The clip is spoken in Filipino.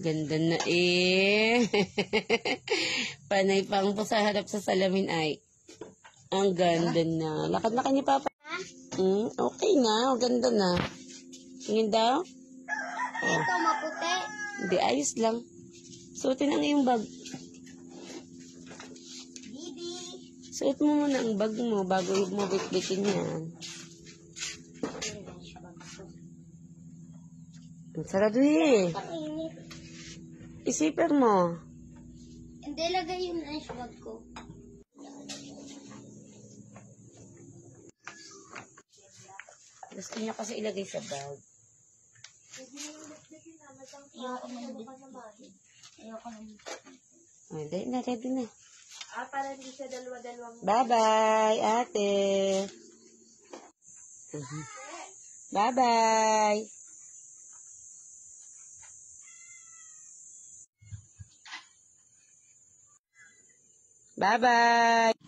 Ganda na eh. Panay pang po sa harap sa salamin ay. Ang ganda na. Lakad na kanya, Papa. Okay na. Ganda na. Tingin daw? Ito, maputi. Hindi, ayos lang. Suotin ang iyong bag. Bibi. Suot mo muna ang bag mo bago mo bitbitin yan. Sarado eh. Painit. Isiper mo. Hindi, lagay yung ice bag ko. Gusto niya kasi ilagay sa bag. Ayoko naman. Hindi na, ready na. Para hindi siya dalawa-dalawang. Bye-bye, ate. Bye-bye. Bye-bye.